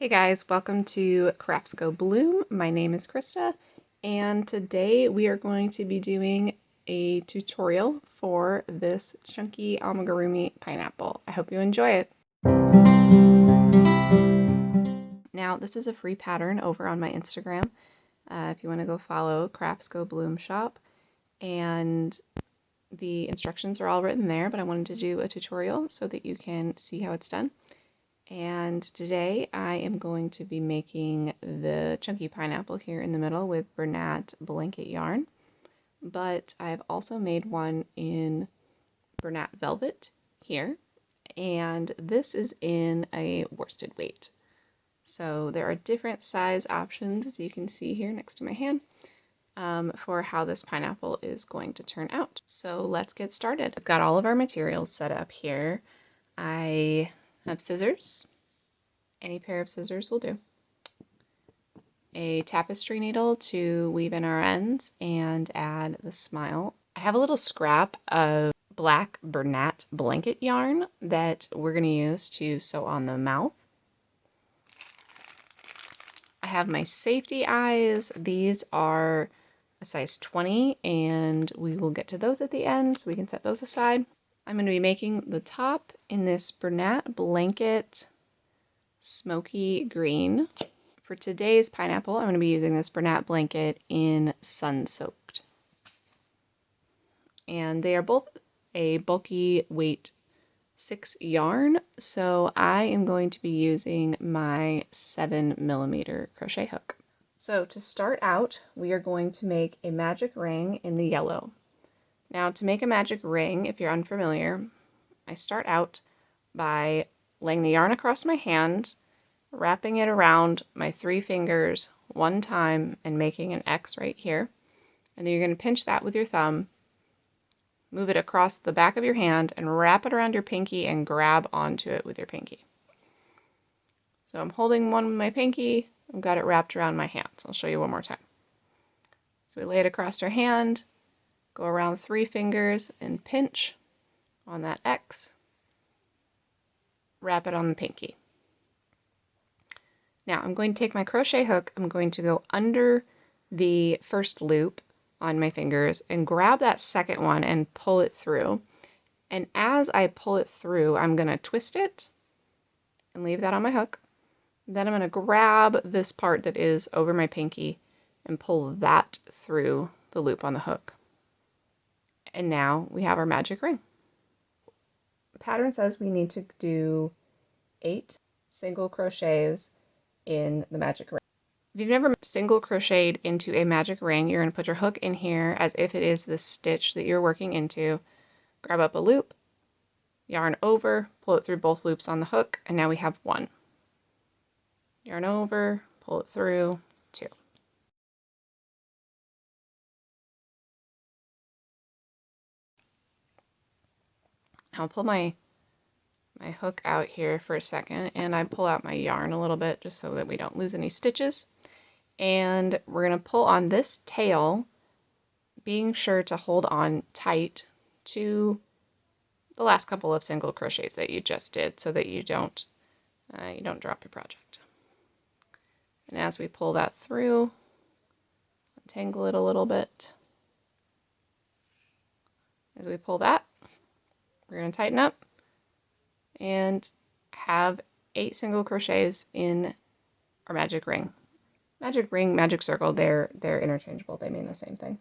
Hey guys, welcome to Crafts Go Bloom. My name is Krista, and today we are going to be doing a tutorial for this chunky amigurumi pineapple. I hope you enjoy it. Now, this is a free pattern over on my Instagram. If you want to go follow Crafts Go Bloom shop, and the instructions are all written there, but I wanted to do a tutorial so that you can see how it's done. And today I am going to be making the chunky pineapple here in the middle with Bernat blanket yarn, but I've also made one in Bernat velvet here, and this is in a worsted weight. So there are different size options, as you can see here next to my hand, for how this pineapple is going to turn out. So let's get started. I've got all of our materials set up here. I have scissors. Any pair of scissors will do. A tapestry needle to weave in our ends and add the smile. I have a little scrap of black Bernat blanket yarn that we're going to use to sew on the mouth. I have my safety eyes. These are a size 20, and we will get to those at the end, so we can set those aside. I'm going to be making the top in this Bernat blanket smoky green. For today's pineapple, I'm going to be using this Bernat blanket in Sun Soaked. And they are both a bulky weight 6 yarn, so I am going to be using my 7mm crochet hook. So to start out, we are going to make a magic ring in the yellow. Now, to make a magic ring, if you're unfamiliar, I start out by laying the yarn across my hand, wrapping it around my 3 fingers one time and making an X right here. And then you're going to pinch that with your thumb, move it across the back of your hand, and wrap it around your pinky and grab onto it with your pinky. So I'm holding one with my pinky, I've got it wrapped around my hand. So I'll show you one more time. So we lay it across our hand, go around 3 fingers and pinch on that X, wrap it on the pinky. Now I'm going to take my crochet hook, I'm going to go under the first loop on my fingers and grab that second one and pull it through. And as I pull it through, I'm going to twist it and leave that on my hook. Then I'm going to grab this part that is over my pinky and pull that through the loop on the hook. And now we have our magic ring. The pattern says we need to do 8 single crochets in the magic ring. If you've never single crocheted into a magic ring, you're going to put your hook in here as if it is the stitch that you're working into. Grab up a loop, yarn over, pull it through both loops on the hook, and now we have 1. Yarn over, pull it through, 2. I'll pull my hook out here for a second, and I pull out my yarn a little bit just so that we don't lose any stitches. And we're going to pull on this tail, being sure to hold on tight to the last couple of single crochets that you just did so that you don't drop your project. And as we pull that through, untangle it a little bit. As we pull that, we're going to tighten up and have 8 single crochets in our magic ring. Magic ring, magic circle, they're interchangeable. They mean the same thing.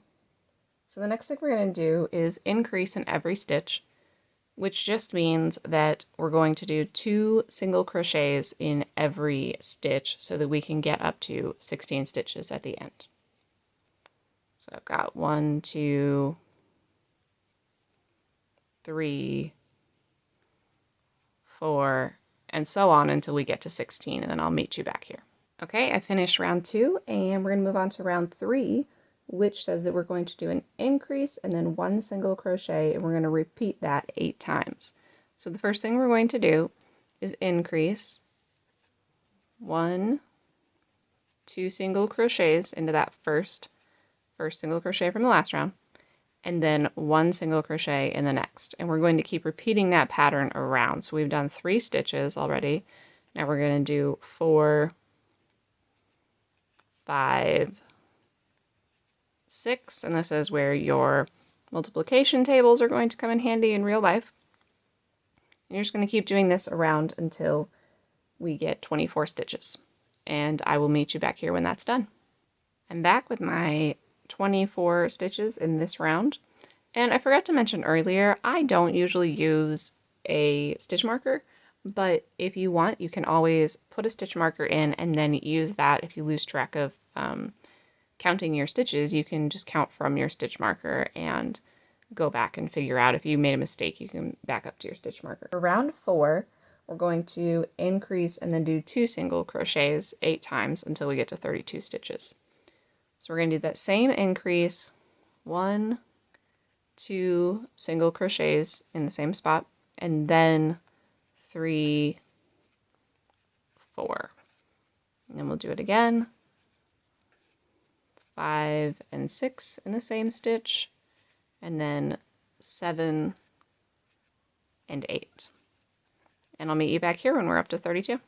So the next thing we're going to do is increase in every stitch, which just means that we're going to do 2 single crochets in every stitch so that we can get up to 16 stitches at the end. So I've got 1, 2, 3, 4, and so on until we get to 16, and then I'll meet you back here. Okay, I finished round 2, and we're going to move on to round 3, which says that we're going to do an increase and then 1 single crochet, and we're going to repeat that 8 times. So the first thing we're going to do is increase 1, 2 single crochets into that first single crochet from the last round, and then 1 single crochet in the next. And we're going to keep repeating that pattern around. So we've done 3 stitches already, Now we're going to do 4, 5, 6, and this is where your multiplication tables are going to come in handy in real life. And you're just going to keep doing this around until we get 24 stitches. And I will meet you back here when that's done. I'm back with my 24 stitches in this round. And I forgot to mention earlier, I don't usually use a stitch marker, but if you want, you can always put a stitch marker in and then use that. If you lose track of counting your stitches, you can just count from your stitch marker and go back and figure out if you made a mistake, you can back up to your stitch marker. For round 4, we're going to increase and then do 2 single crochets 8 times until we get to 32 stitches. So we're going to do that same increase, 1, 2 single crochets in the same spot, and then 3, 4. And then we'll do it again, 5 and 6 in the same stitch, and then 7 and 8. And I'll meet you back here when we're up to 32.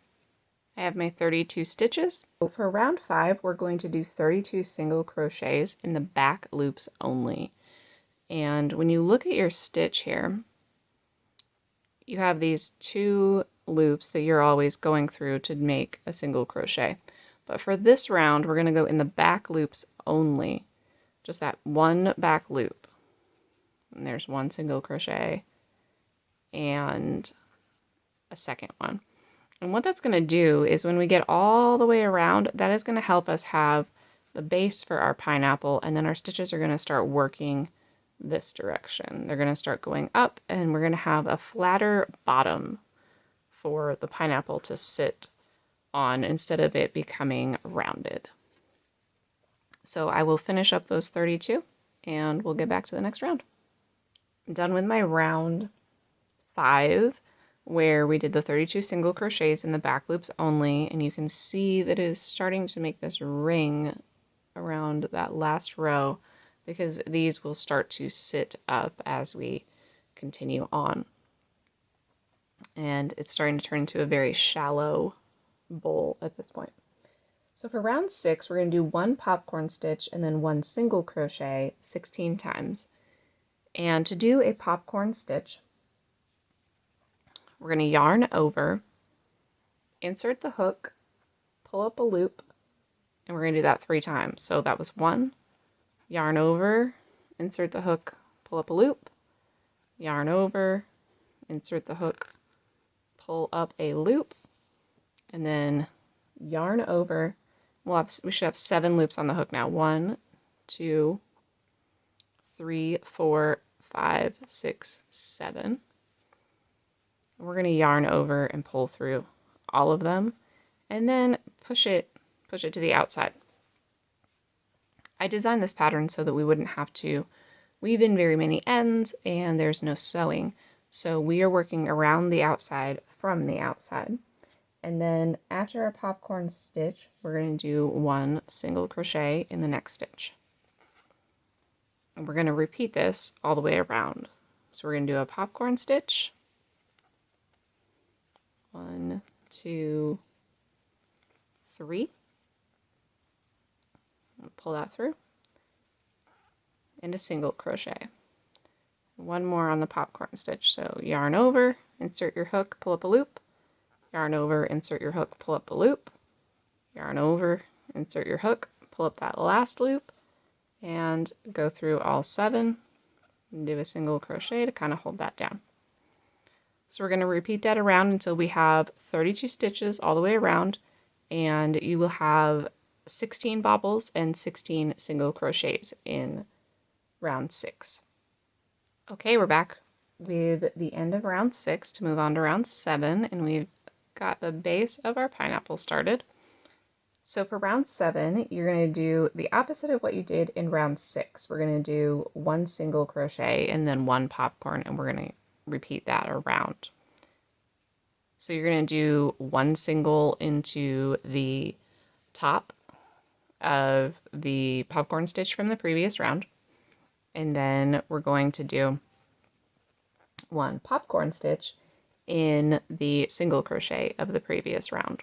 I have my 32 stitches. So for round 5, we're going to do 32 single crochets in the back loops only. And when you look at your stitch here, you have these 2 loops that you're always going through to make a single crochet. But for this round, we're going to go in the back loops only. Just that one back loop. And there's 1 single crochet and a second one. And what that's going to do is when we get all the way around, that is going to help us have the base for our pineapple, and then our stitches are going to start working this direction. They're going to start going up, and we're going to have a flatter bottom for the pineapple to sit on instead of it becoming rounded. So I will finish up those 32 and we'll get back to the next round. I'm done with my round 5 where we did the 32 single crochets in the back loops only, and you can see that it is starting to make this ring around that last row because these will start to sit up as we continue on. And it's starting to turn into a very shallow bowl at this point. So for round 6, we're going to do 1 popcorn stitch and then 1 single crochet 16 times. And to do a popcorn stitch, we're going to yarn over, insert the hook, pull up a loop, and we're going to do that 3 times. So that was 1, yarn over, insert the hook, pull up a loop, yarn over, insert the hook, pull up a loop, and then yarn over. We should have 7 loops on the hook now. 1, 2, 3, 4, 5, 6, 7. We're going to yarn over and pull through all of them, and then push it to the outside. I designed this pattern so that we wouldn't have to weave in very many ends and there's no sewing. So we are working around the outside from the outside. And then after our popcorn stitch, we're going to do 1 single crochet in the next stitch. And we're going to repeat this all the way around. So we're going to do a popcorn stitch. 1, 2, 3. Pull that through. And a single crochet. 1 more on the popcorn stitch. So yarn over, insert your hook, pull up a loop. Yarn over, insert your hook, pull up a loop. Yarn over, insert your hook, pull up that last loop, and go through all 7 and do a single crochet to kind of hold that down. So we're going to repeat that around until we have 32 stitches all the way around, and you will have 16 bobbles and 16 single crochets in round 6. Okay, we're back with the end of round 6 to move on to round 7, and we've got the base of our pineapple started. So for round 7, you're going to do the opposite of what you did in round 6. We're going to do 1 single crochet and then 1 popcorn, and we're going to repeat that around. So you're going to do 1 single into the top of the popcorn stitch from the previous round, and then we're going to do 1 popcorn stitch in the single crochet of the previous round.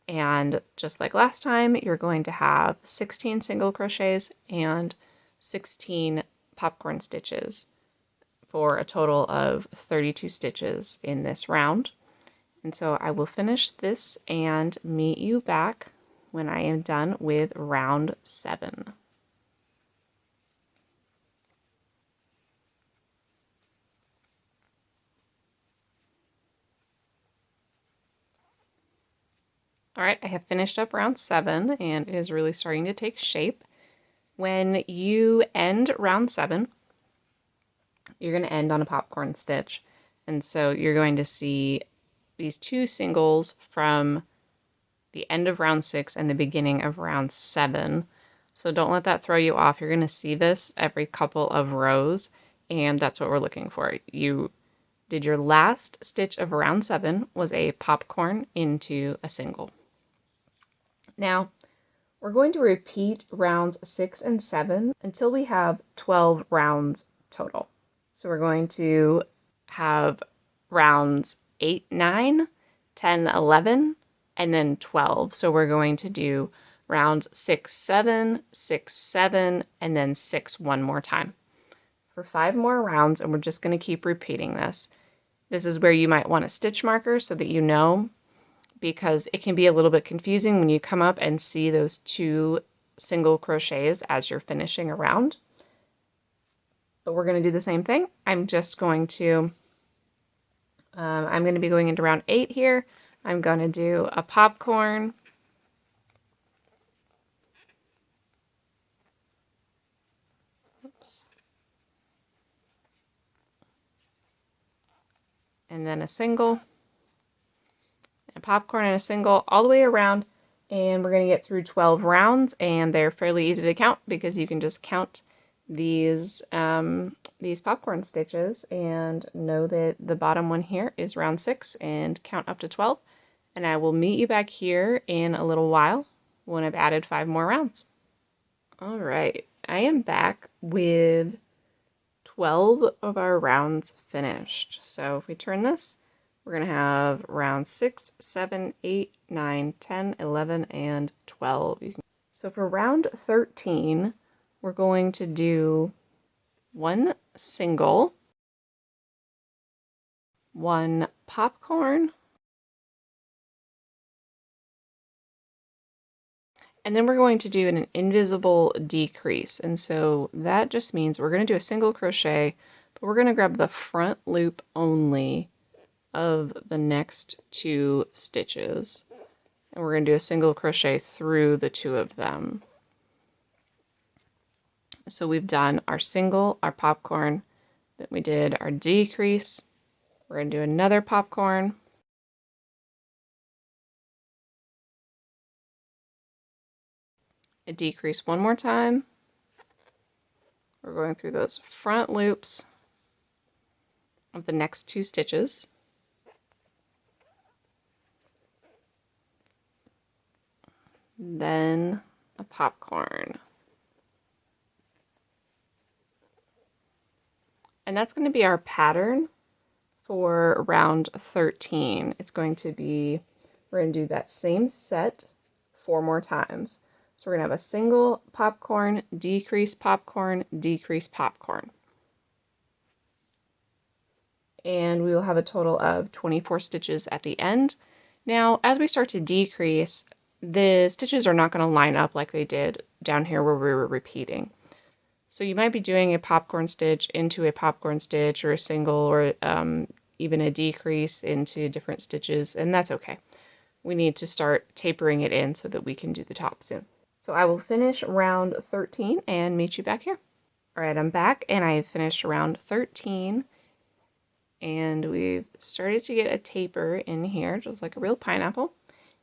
And just like last time, you're going to have 16 single crochets and 16 popcorn stitches for a total of 32 stitches in this round. And so I will finish this and meet you back when I am done with round 7. All right, I have finished up round 7 and it is really starting to take shape. When you end round 7, you're going to end on a popcorn stitch. And so you're going to see these 2 singles from the end of round 6 and the beginning of round 7. So don't let that throw you off. You're going to see this every couple of rows, and that's what we're looking for. You did your last stitch of round 7 was a popcorn into a single. Now, we're going to repeat rounds 6 and 7 until we have 12 rounds total. So we're going to have rounds 8, 9, 10, 11, and then 12. So we're going to do rounds 6, 7, 6, 7, and then 6 one more time for 5 more rounds, and we're just going to keep repeating this. This is where you might want a stitch marker so that you know, because it can be a little bit confusing when you come up and see those 2 single crochets as you're finishing a round. But we're going to do the same thing. I'm just going to, I'm going to be going into round 8 here. I'm going to do a popcorn. Oops. And then a single, a popcorn and a single all the way around. And we're going to get through 12 rounds, and they're fairly easy to count because you can just count these popcorn stitches and know that the bottom one here is round 6 and count up to 12. And I will meet you back here in a little while when I've added 5 more rounds. All right, I am back with 12 of our rounds finished. So if we turn this, we're going to have round 6, 7, 8, 9, 10, 11, and 12. So for round 13, we're going to do 1 single, 1 popcorn, and then we're going to do an invisible decrease. And so that just means we're going to do a single crochet, but we're going to grab the front loop only of the next 2 stitches. And we're going to do a single crochet through the 2 of them. So we've done our single, our popcorn, then we did our decrease. We're going to do another popcorn. A decrease one more time. We're going through those front loops of the next 2 stitches. Then a popcorn. And that's going to be our pattern for round 13. It's going to be, we're going to do that same set 4 more times. So we're going to have a single popcorn, decrease popcorn, decrease popcorn. And we will have a total of 24 stitches at the end. Now, as we start to decrease, the stitches are not going to line up like they did down here where we were repeating. So you might be doing a popcorn stitch into a popcorn stitch, or a single, or even a decrease into different stitches, and that's okay. We need to start tapering it in so that we can do the top soon. So I will finish round 13 and meet you back here. All right, I'm back, and I have finished round 13, and we've started to get a taper in here, just like a real pineapple.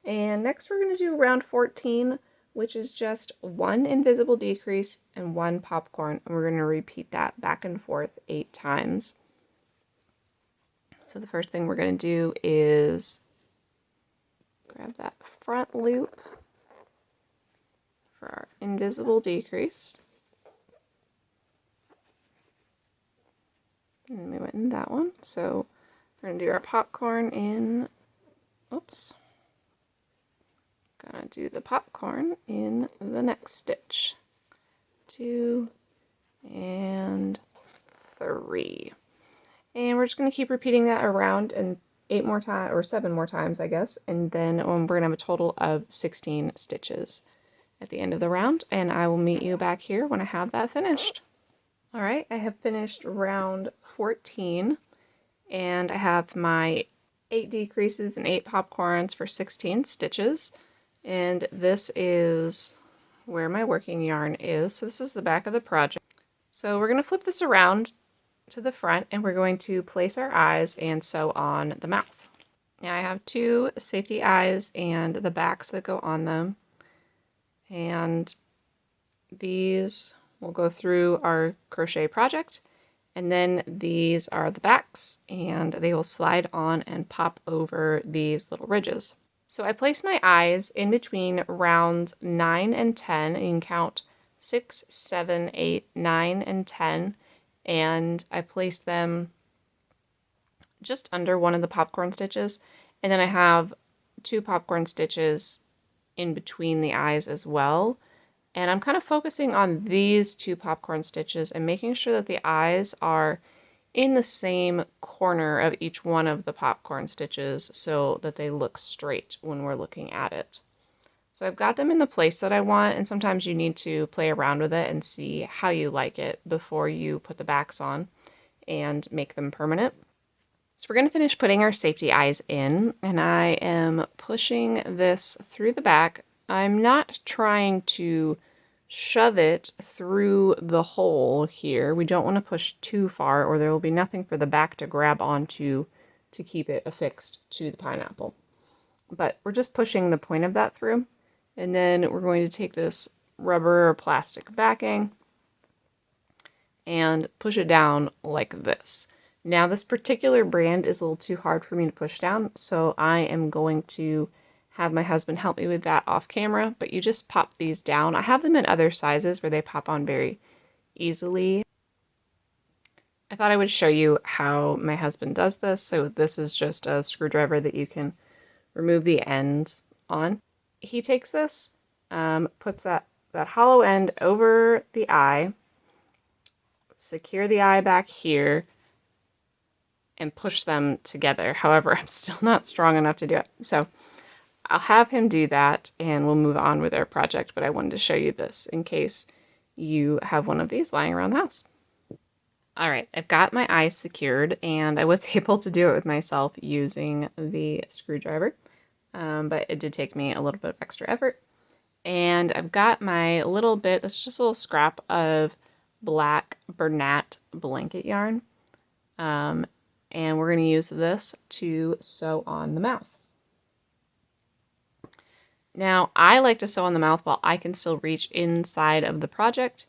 And next we're going to do round 14, which is just 1 invisible decrease and 1 popcorn, and we're going to repeat that back and forth 8 times. So the first thing we're going to do is grab that front loop for our invisible decrease. And we went in that one. So We're going to do our popcorn in, oops, gonna do the popcorn in the next stitch. 2 and 3. And we're just going to keep repeating that around and 8 more times, or 7 more times, I guess, and then we're going to have a total of 16 stitches at the end of the round, and I will meet you back here when I have that finished. Alright, I have finished round 14, and I have my 8 decreases and 8 popcorns for 16 stitches, and this is where my working yarn is. So this is the back of the project. So we're going to flip this around to the front, and we're going to place our eyes and sew on the mouth. Now I have 2 safety eyes and the backs that go on them, and these will go through our crochet project, and then these are the backs, and they will slide on and pop over these little ridges. So I place my eyes in between rounds 9 and 10, and you can count 6, 7, 8, 9, and 10, and I placed them just under one of the popcorn stitches, and then I have 2 popcorn stitches in between the eyes as well. And I'm kind of focusing on these 2 popcorn stitches and making sure that the eyes are in the same corner of each one of the popcorn stitches so that they look straight when we're looking at it. So I've got them in the place that I want, and sometimes you need to play around with it and see how you like it before you put the backs on and make them permanent. So we're going to finish putting our safety eyes in, and I am pushing this through the back. I'm not trying to shove it through the hole here. We don't want to push too far, or there will be nothing for the back to grab onto to keep it affixed to the pineapple. But we're just pushing the point of that through, and then we're going to take this rubber or plastic backing and push it down like this. Now this particular brand is a little too hard for me to push down, so I am going to have my husband help me with that off camera, but you just pop these down. I have them in other sizes where they pop on very easily. I thought I would show you how my husband does this. So this is just a screwdriver that you can remove the ends on. He takes this, puts that hollow end over the eye, secure the eye back here, and push them together. However, I'm still not strong enough to do it. So I'll have him do that and we'll move on with our project, but I wanted to show you this in case you have one of these lying around the house. Alright, I've got my eyes secured, and I was able to do it with myself using the screwdriver, but it did take me a little bit of extra effort. And I've got my little bit, it's just a little scrap of black Bernat blanket yarn, and we're going to use this to sew on the mouth. Now, I like to sew on the mouth while I can still reach inside of the project.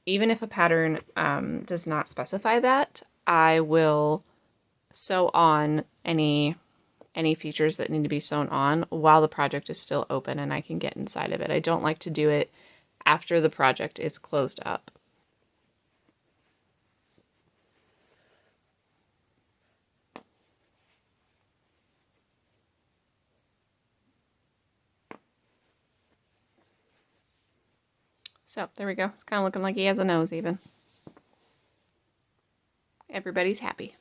Even if a pattern does not specify that, I will sew on any features that need to be sewn on while the project is still open and I can get inside of it. I don't like to do it after the project is closed up. So there we go. It's kind of looking like he has a nose even. Everybody's happy.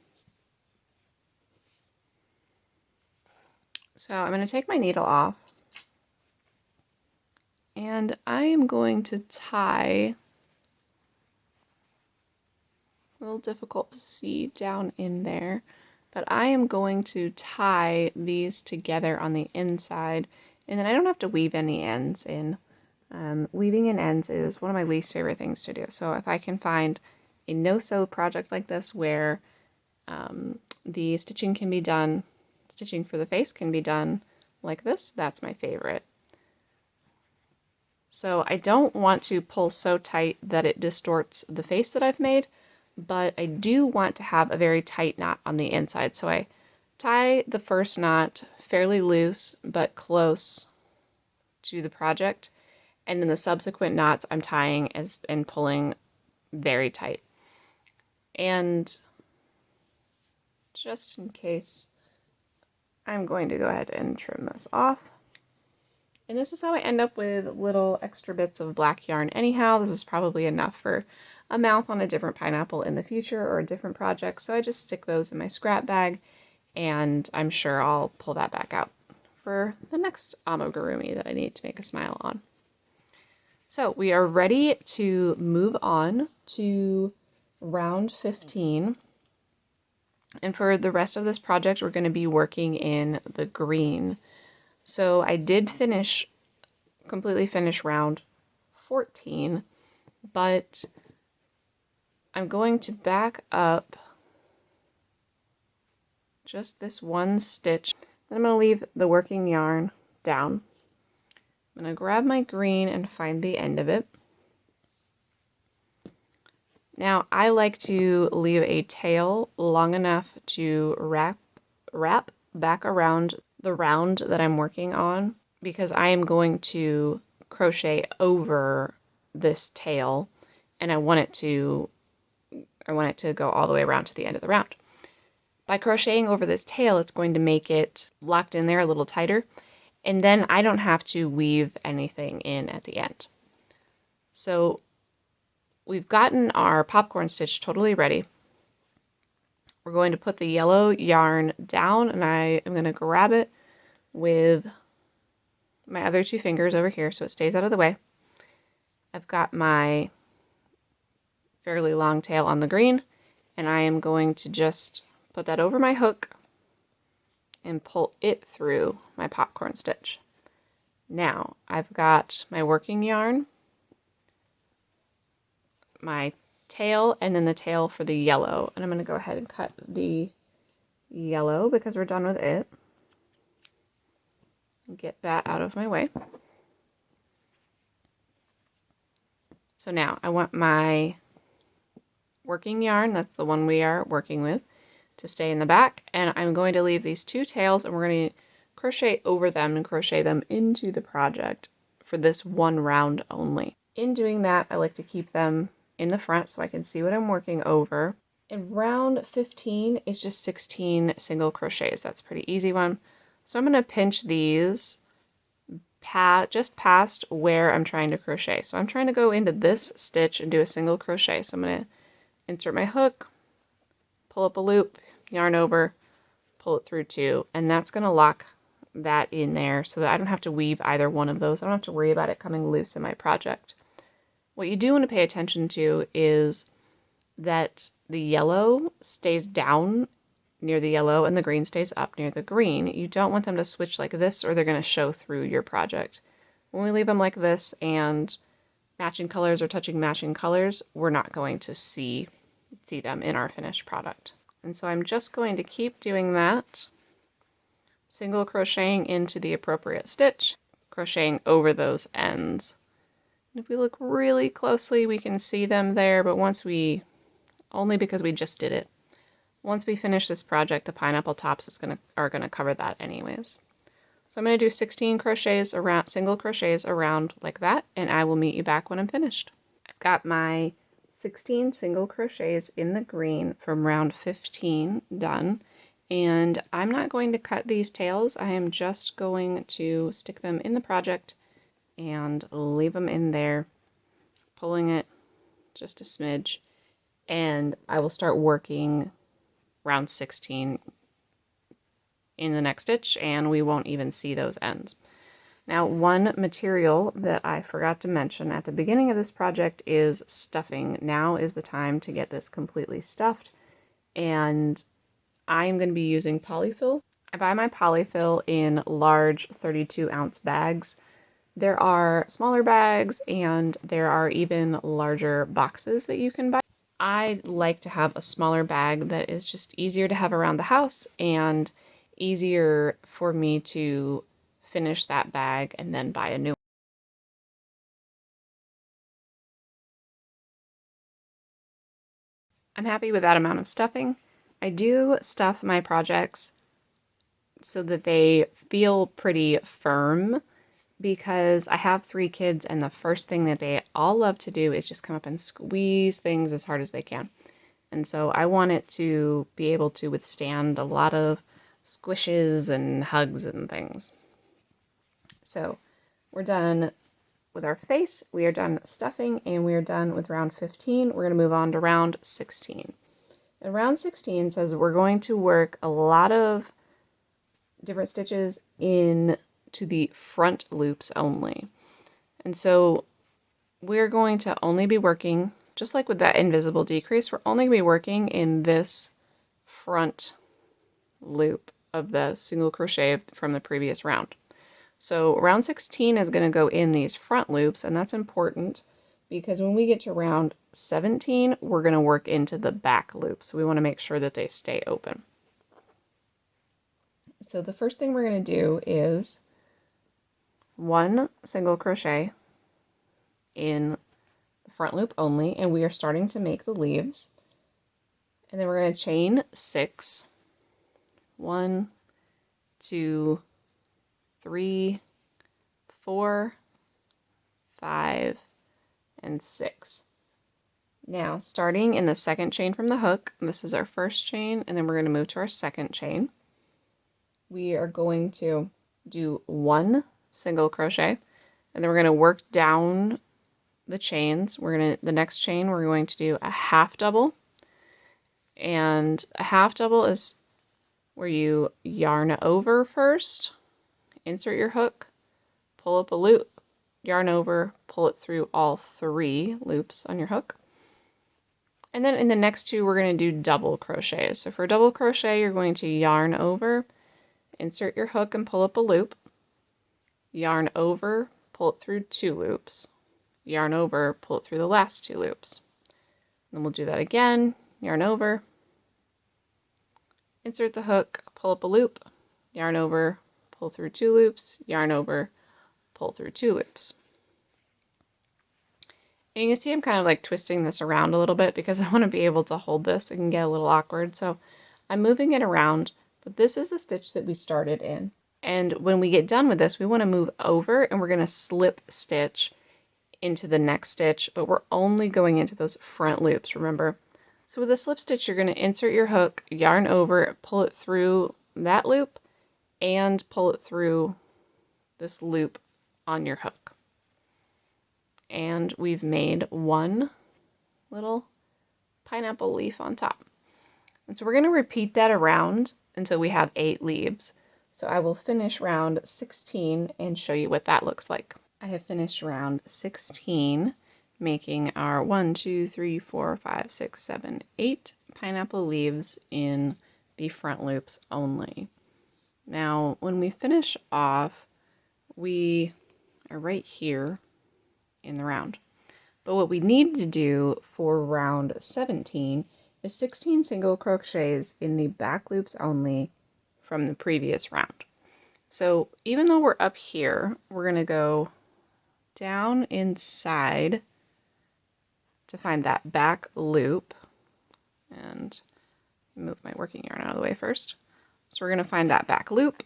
So I'm going to take my needle off, and I am going to tie, a little difficult to see down in there, but I am going to tie these together on the inside, and then I don't have to weave any ends in. Weaving in ends is one of my least favorite things to do. So if I can find a no-sew project like this where the stitching can be done, stitching for the face can be done like this, that's my favorite. So I don't want to pull so tight that it distorts the face that I've made, but I do want to have a very tight knot on the inside. So I tie the first knot fairly loose but close to the project, and then the subsequent knots I'm tying and pulling very tight. And just in case, I'm going to go ahead and trim this off. And this is how I end up with little extra bits of black yarn anyhow. This is probably enough for a mouth on a different pineapple in the future or a different project. So I just stick those in my scrap bag, and I'm sure I'll pull that back out for the next amigurumi that I need to make a smile on. So we are ready to move on to round 15. And for the rest of this project, we're going to be working in the green. So I did completely finish round 14, but I'm going to back up just this one stitch. Then I'm going to leave the working yarn down. I'm going to grab my green and find the end of it. Now I like to leave a tail long enough to wrap back around the round that I'm working on, because I am going to crochet over this tail, and I want it to go all the way around to the end of the round. By crocheting over this tail, it's going to make it locked in there a little tighter, and then I don't have to weave anything in at the end. So we've gotten our popcorn stitch totally ready. We're going to put the yellow yarn down, and I am going to grab it with my other two fingers over here so it stays out of the way. I've got my fairly long tail on the green, and I am going to just put that over my hook and pull it through my popcorn stitch. Now I've got my working yarn, my tail, and then the tail for the yellow, and I'm going to go ahead and cut the yellow because we're done with it. Get that out of my way. So now I want my working yarn, that's the one we are working with, to stay in the back, and I'm going to leave these two tails, and we're going to crochet over them and crochet them into the project for this one round only. In doing that, I like to keep them in the front so I can see what I'm working over. And round 15 is just 16 single crochets. That's a pretty easy one. So I'm going to pinch these just past where I'm trying to crochet. So I'm trying to go into this stitch and do a single crochet. So I'm going to insert my hook, pull up a loop, yarn over, pull it through two, and that's going to lock that in there so that I don't have to weave either one of those. I don't have to worry about it coming loose in my project. What you do want to pay attention to is that the yellow stays down near the yellow and the green stays up near the green. You don't want them to switch like this, or they're going to show through your project. When we leave them like this and matching colors are touching matching colors, we're not going to see them in our finished product. And so I'm just going to keep doing that, single crocheting into the appropriate stitch, crocheting over those ends. And if we look really closely, we can see them there, but only because we just did it. Once we finish this project, the pineapple tops are gonna cover that anyways. So I'm gonna do 16 crochets around, single crochets around like that, and I will meet you back when I'm finished. I've got my 16 single crochets in the green from round 15 done, and I'm not going to cut these tails. I am just going to stick them in the project and leave them in there, pulling it just a smidge, and I will start working round 16 in the next stitch, and we won't even see those ends. Now, one material that I forgot to mention at the beginning of this project is stuffing. Now is the time to get this completely stuffed, and I'm going to be using polyfill. I buy my polyfill in large 32-ounce bags. There are smaller bags, and there are even larger boxes that you can buy. I like to have a smaller bag that is just easier to have around the house and easier for me to finish that bag and then buy a new one. I'm happy with that amount of stuffing. I do stuff my projects so that they feel pretty firm, because I have 3 kids, and the first thing that they all love to do is just come up and squeeze things as hard as they can. And so I want it to be able to withstand a lot of squishes and hugs and things. So we're done with our face, we are done stuffing, and we are done with round 15. We're going to move on to round 16. And round 16 says we're going to work a lot of different stitches in to the front loops only. And so we're going to only be working, just like with that invisible decrease, we're only going to be working in this front loop of the single crochet from the previous round. So round 16 is going to go in these front loops, and that's important because when we get to round 17, we're going to work into the back loops. So we want to make sure that they stay open. So the first thing we're going to do is 1 single crochet in the front loop only, and we are starting to make the leaves. And then we're going to chain 6. 1, 2, 3, 4, 5, and 6. Now, starting in the second chain from the hook, this is our first chain, and then we're going to move to our second chain. We are going to do 1 single crochet, and then we're going to work down the chains. The next chain, we're going to do a half double, and a half double is where you yarn over first, insert your hook, pull up a loop, yarn over, pull it through all 3 loops on your hook. And then in the next 2, we're going to do double crochets. So for double crochet, you're going to yarn over, insert your hook and pull up a loop, yarn over, pull it through 2 loops, yarn over, pull it through the last 2 loops. Then we'll do that again, yarn over, insert the hook, pull up a loop, yarn over, pull through 2 loops, yarn over, pull through 2 loops. And you can see I'm kind of like twisting this around a little bit because I want to be able to hold this. It can get a little awkward, so I'm moving it around, but this is the stitch that we started in. And when we get done with this, we want to move over and we're going to slip stitch into the next stitch, but we're only going into those front loops, remember? So with a slip stitch, you're going to insert your hook, yarn over, pull it through that loop, and pull it through this loop on your hook. And we've made 1 little pineapple leaf on top. And so we're going to repeat that around until we have 8 leaves. So I will finish round 16 and show you what that looks like. I have finished round 16, making our 1, 2, 3, 4, 5, 6, 7, 8 pineapple leaves in the front loops only. Now, when we finish off, we are right here in the round. But what we need to do for round 17 is 16 single crochets in the back loops only from the previous round. So even though we're up here, we're going to go down inside to find that back loop, and move my working yarn out of the way first. So we're going to find that back loop,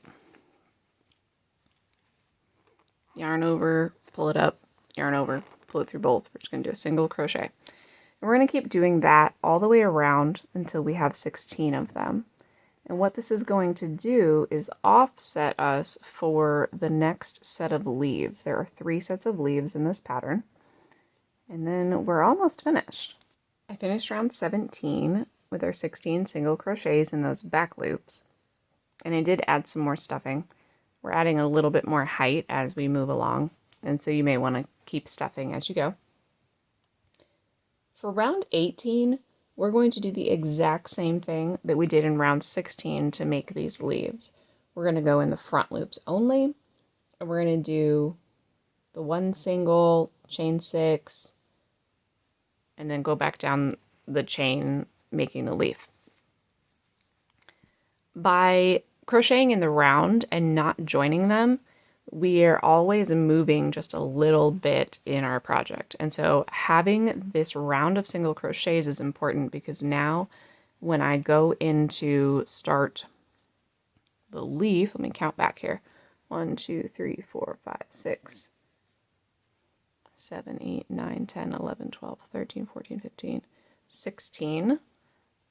yarn over, pull it up, yarn over, pull it through both. We're just going to do a single crochet. And we're going to keep doing that all the way around until we have 16 of them. And what this is going to do is offset us for the next set of leaves. There are 3 sets of leaves in this pattern. And then we're almost finished. I finished round 17 with our 16 single crochets in those back loops. And I did add some more stuffing. We're adding a little bit more height as we move along, and so you may want to keep stuffing as you go. For round 18, we're going to do the exact same thing that we did in round 16 to make these leaves. We're going to go in the front loops only, and we're going to do the 1 single, chain 6, and then go back down the chain making the leaf. By crocheting in the round and not joining them, we are always moving just a little bit in our project. And so having this round of single crochets is important because now when I go into start the leaf, let me count back here. 1, 2, 3, 4, 5, 6, 7, 8, 9, 10, 11, 12, 13, 14, 15, 16.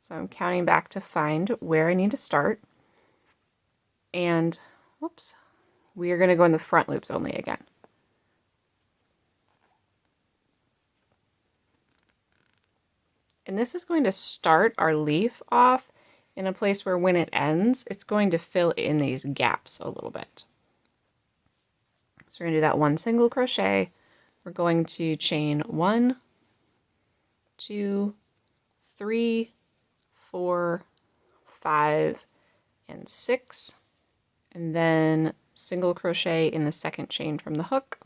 So I'm counting back to find where I need to start. And, whoops, we are going to go in the front loops only again. And this is going to start our leaf off in a place where when it ends, it's going to fill in these gaps a little bit. So we're going to do that one single crochet. We're going to chain 1, 2, 3, 4, 5, and 6, and then single crochet in the second chain from the hook.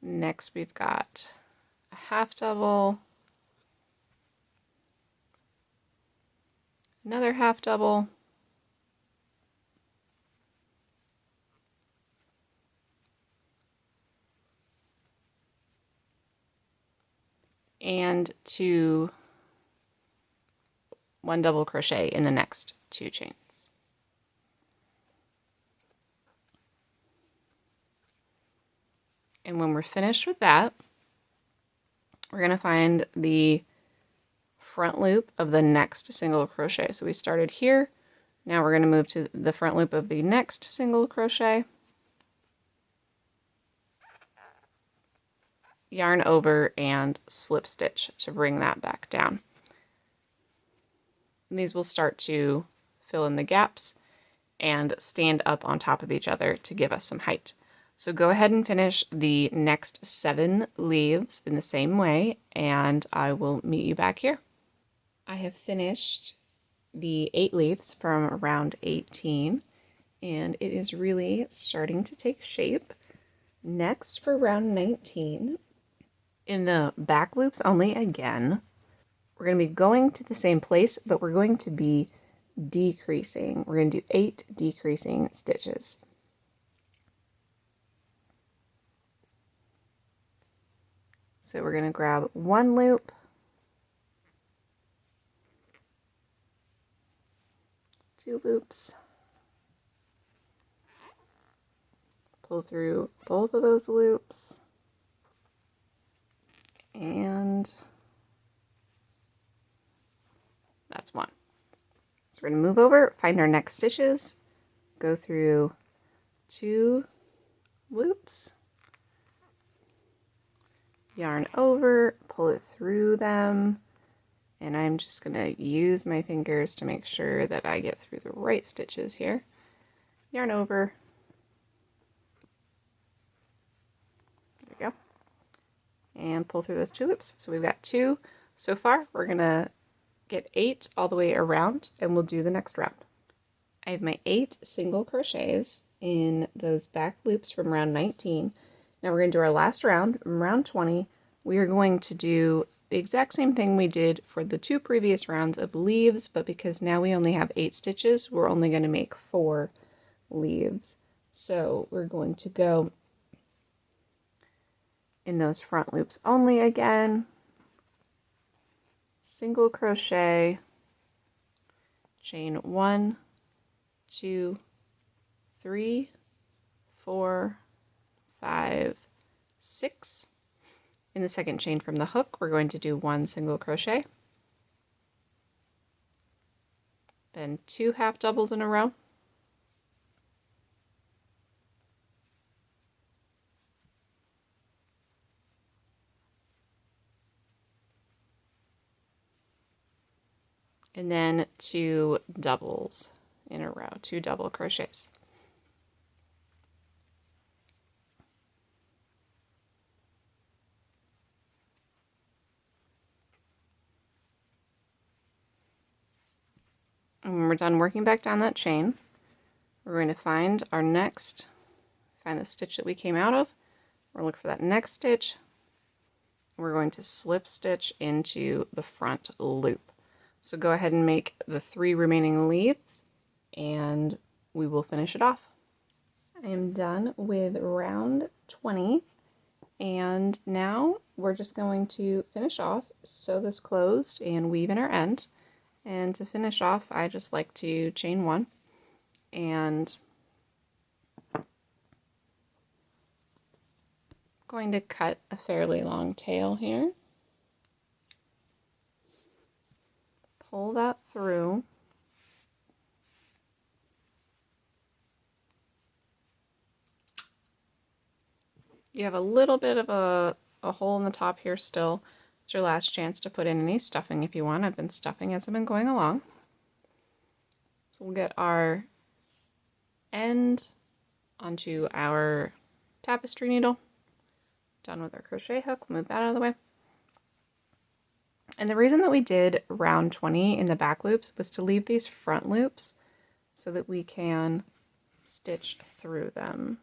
Next we've got a half double, another half double, and one double crochet in the next 2 chains. And when we're finished with that, we're going to find the front loop of the next single crochet. So we started here. Now we're going to move to the front loop of the next single crochet, yarn over, and slip stitch to bring that back down. And these will start to fill in the gaps and stand up on top of each other to give us some height. So go ahead and finish the next 7 leaves in the same way, and I will meet you back here. I have finished the 8 leaves from round 18, and it is really starting to take shape. Next, for round 19, in the back loops only again, we're going to be going to the same place, but we're going to be decreasing. We're going to do 8 decreasing stitches. So we're going to grab 1 loop, 2 loops, pull through both of those loops, and that's 1. So we're going to move over, find our next stitches, go through 2 loops, yarn over, pull it through them, and I'm just going to use my fingers to make sure that I get through the right stitches here. Yarn over, there we go, and pull through those 2 loops. So we've got 2 so far. We're going to get 8 all the way around, and we'll do the next round. I have my 8 single crochets in those back loops from round 19. Now we're going to do our last round, round 20. We are going to do the exact same thing we did for the 2 previous rounds of leaves, but because now we only have 8 stitches, we're only going to make 4 leaves. So we're going to go in those front loops only again, single crochet, chain 1, 2, 3, 4, 5, 6. In the second chain from the hook, we're going to do 1 single crochet, then 2 half doubles in a row, and then 2 doubles in a row, 2 double crochets. And when we're done working back down that chain, we're going to find the stitch that we came out of. We're going to look for that next stitch. We're going to slip stitch into the front loop. So go ahead and make the 3 remaining leaves, and we will finish it off. I am done with round 20, and now we're just going to finish off, sew this closed, and weave in our end. And to finish off, I just like to chain 1 and Going to cut a fairly long tail here. Pull that through. You have a little bit of a hole in the top here still. It's your last chance to put in any stuffing if you want. I've been stuffing as I've been going along. So we'll get our end onto our tapestry needle. Done with our crochet hook, move that out of the way. And the reason that we did round 20 in the back loops was to leave these front loops so that we can stitch through them.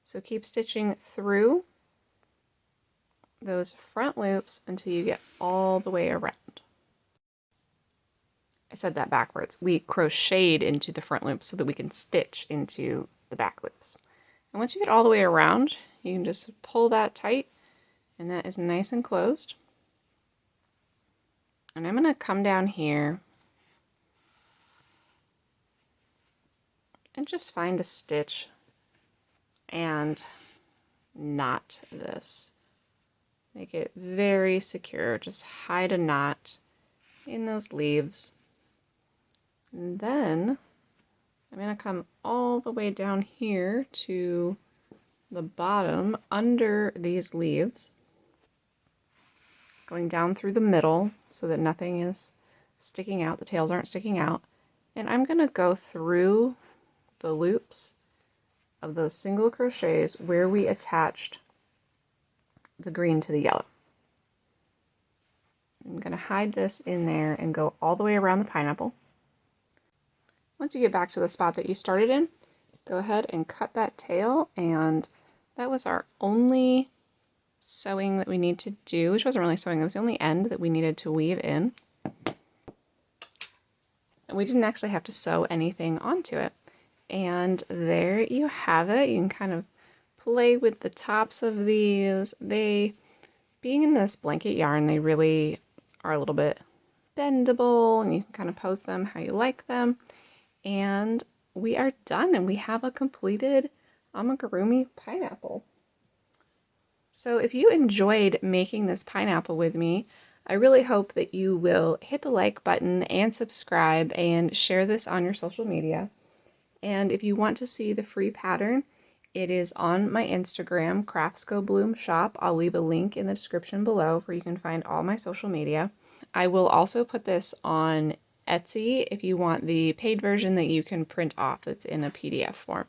So keep stitching through those front loops until you get all the way around. I said that backwards. We crocheted into the front loops so that we can stitch into the back loops. And once you get all the way around, you can just pull that tight, and that is nice and closed. And I'm going to come down here and just find a stitch and knot this. Make it very secure. Just hide a knot in those leaves. And then I'm going to come all the way down here to the bottom under these leaves, going down through the middle so that nothing is sticking out, the tails aren't sticking out. And I'm going to go through the loops of those single crochets where we attached the green to the yellow. I'm going to hide this in there and go all the way around the pineapple. Once you get back to the spot that you started in, go ahead and cut that tail, and that was our only sewing that we need to do, which wasn't really sewing, it was the only end that we needed to weave in. And we didn't actually have to sew anything onto it. And there you have it. You can kind of play with the tops of these. Being in this blanket yarn, they really are a little bit bendable, and you can kind of pose them how you like them. And we are done, and we have a completed amigurumi pineapple. So if you enjoyed making this pineapple with me, I really hope that you will hit the like button and subscribe and share this on your social media. And if you want to see the free pattern, it is on my Instagram, Crafts Go Bloom Shop. I'll leave a link in the description below where you can find all my social media. I will also put this on Etsy if you want the paid version that you can print off that's in a PDF form.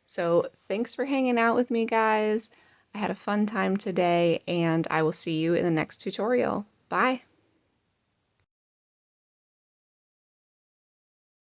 So thanks for hanging out with me, guys. I had a fun time today, and I will see you in the next tutorial. Bye!